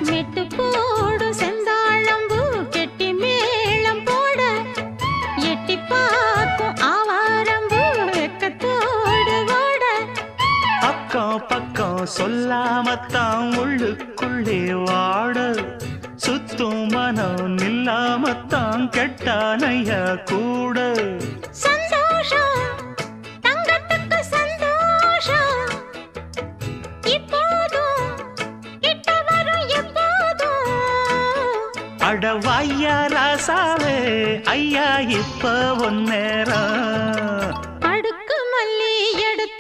மெட்டு போடு செந்தாழம்பூ கெட்டி மேளம் போட எட்டி பார்க்கும் ஆவாரம்பூ வெக்கத்தோடு ஓட அக்கம் பக்கம் சொல்லாமத்தான் உள்ளுக்குள்ளே வாட சுத்தும் மனம் நில்லாமத்தான் கெட்டானையா கூட சந்தோஷம் தங்கத்துக்கு சந்தோஷம் இப்போதும் கிட்ட வரும் எப்போதும் அடவாய்யா ராசாவே ஐயா இப்ப ஒன்னேரம் அடுக்கு மல்லி எடுத்து